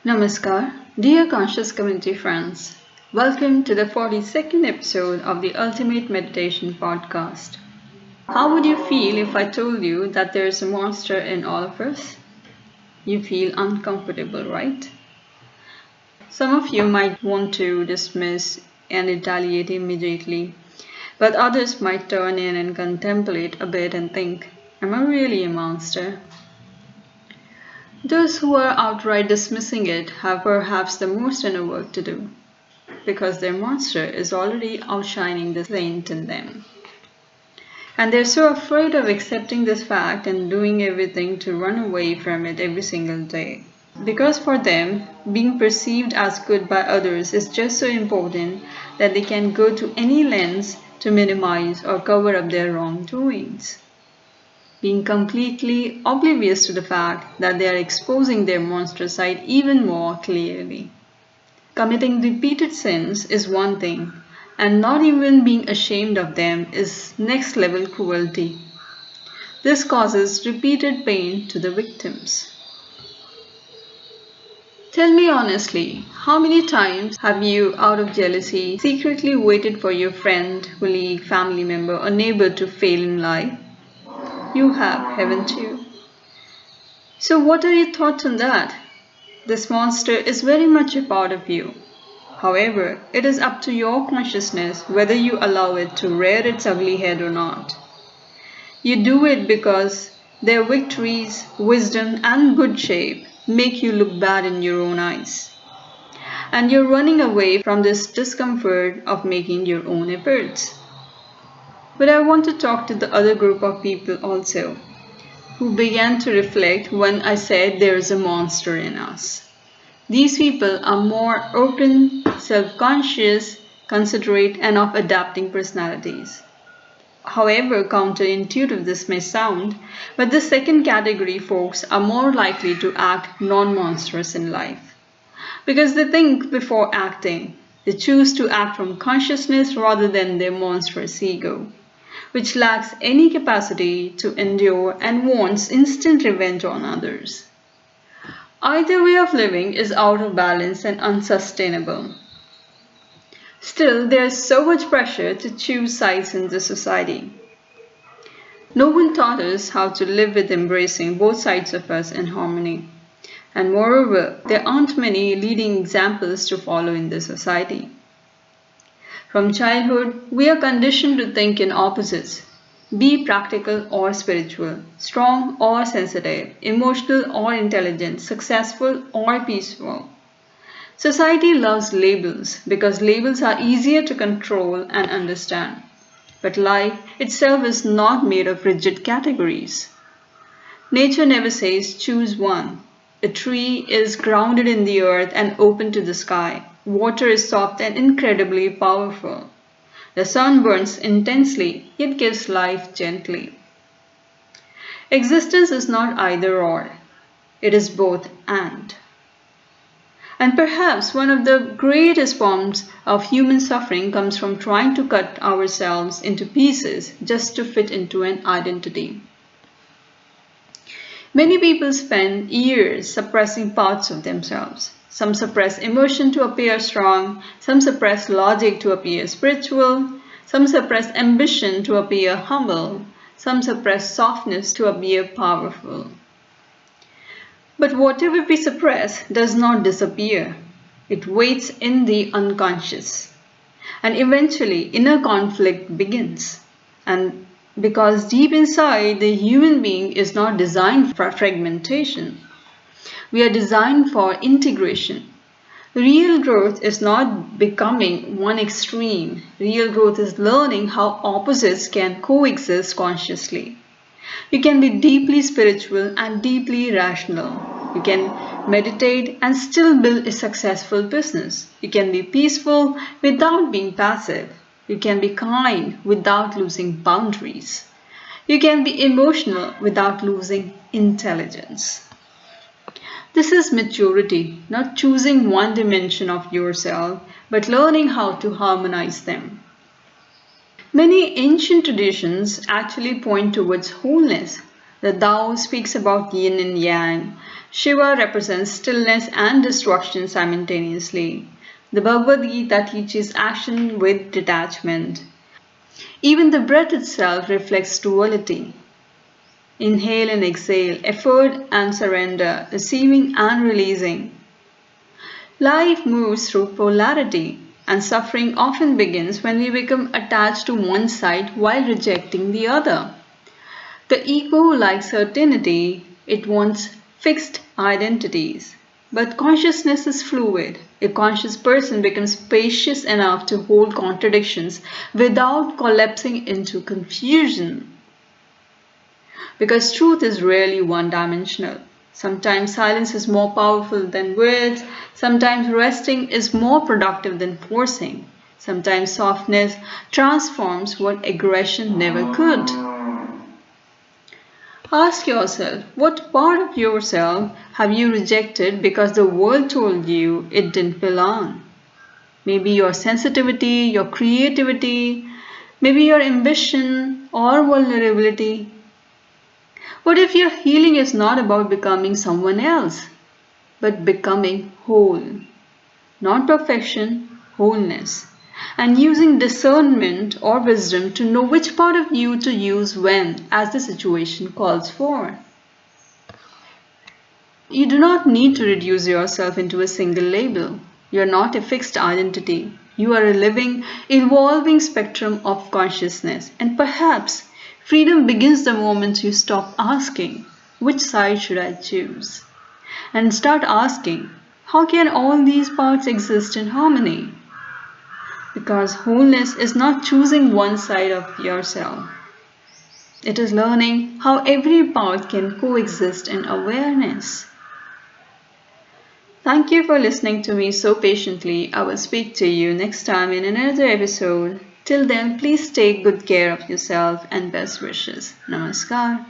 Namaskar, dear conscious community friends. Welcome to the 42nd episode of the Ultimate Meditation Podcast. How would you feel if I told you that there is a monster in all of us? You feel uncomfortable, right? Some of you might want to dismiss and retaliate immediately, but others might turn in and contemplate a bit and think, am I really a monster? Those who are outright dismissing it have perhaps the most inner work to do, because their monster is already outshining the saint in them. And they're so afraid of accepting this fact and doing everything to run away from it every single day. Because for them, being perceived as good by others is just so important that they can go to any lengths to minimize or cover up their wrongdoings, being completely oblivious to the fact that they are exposing their monster side even more clearly. Committing repeated sins is one thing, and not even being ashamed of them is next level cruelty. This causes repeated pain to the victims. Tell me honestly, how many times have you, out of jealousy, secretly waited for your friend, colleague, family member, or neighbor to fail in life? You have, haven't you? So what are your thoughts on that? This monster is very much a part of you. However, it is up to your consciousness whether you allow it to rear its ugly head or not. You do it because their victories, wisdom, and good shape make you look bad in your own eyes. And you're running away from this discomfort of making your own efforts. But I want to talk to the other group of people also, who began to reflect when I said there is a monster in us. These people are more open, self-conscious, considerate, and of adapting personalities. However counterintuitive this may sound, but the second category folks are more likely to act non-monstrous in life. Because they think before acting. They choose to act from consciousness rather than their monstrous ego, which lacks any capacity to endure and wants instant revenge on others. Either way of living is out of balance and unsustainable. Still, there is so much pressure to choose sides in the society. No one taught us how to live with embracing both sides of us in harmony. And moreover, there aren't many leading examples to follow in the society. From childhood, we are conditioned to think in opposites. Be practical or spiritual, strong or sensitive, emotional or intelligent, successful or peaceful. Society loves labels because labels are easier to control and understand. But life itself is not made of rigid categories. Nature never says choose one. A tree is grounded in the earth and open to the sky. Water is soft and incredibly powerful. The sun burns intensely, yet gives life gently. Existence is not either or. It is both and. And perhaps one of the greatest forms of human suffering comes from trying to cut ourselves into pieces just to fit into an identity. Many people spend years suppressing parts of themselves. Some suppress emotion to appear strong, some suppress logic to appear spiritual, some suppress ambition to appear humble, some suppress softness to appear powerful. But whatever we suppress does not disappear. It waits in the unconscious. And eventually inner conflict begins. And because deep inside, the human being is not designed for fragmentation. We are designed for integration. Real growth is not becoming one extreme. Real growth is learning how opposites can coexist consciously. You can be deeply spiritual and deeply rational. You can meditate and still build a successful business. You can be peaceful without being passive. You can be kind without losing boundaries. You can be emotional without losing intelligence. This is maturity, not choosing one dimension of yourself, but learning how to harmonize them. Many ancient traditions actually point towards wholeness, The Tao speaks about yin and yang. Shiva represents stillness and destruction simultaneously. The Bhagavad Gita teaches action with detachment. Even the breath itself reflects duality. Inhale and exhale, effort and surrender, receiving and releasing. Life moves through polarity, and suffering often begins when we become attached to one side while rejecting the other. The ego likes certainty, it wants fixed identities. But consciousness is fluid. A conscious person becomes spacious enough to hold contradictions without collapsing into confusion. Because truth is rarely one-dimensional. Sometimes silence is more powerful than words. Sometimes resting is more productive than forcing. Sometimes softness transforms what aggression never could. Ask yourself, what part of yourself have you rejected because the world told you it didn't belong? Maybe your sensitivity, your creativity, maybe your ambition or vulnerability. What if your healing is not about becoming someone else, but becoming whole? Not perfection, wholeness. And using discernment or wisdom to know which part of you to use when, as the situation calls for. You do not need to reduce yourself into a single label. You are not a fixed identity. You are a living, evolving spectrum of consciousness. And perhaps freedom begins the moment you stop asking, which side should I choose? And start asking, how can all these parts exist in harmony? Because wholeness is not choosing one side of yourself. It is learning how every part can coexist in awareness. Thank you for listening to me so patiently. I will speak to you next time in another episode. Till then, please take good care of yourself and best wishes. Namaskar.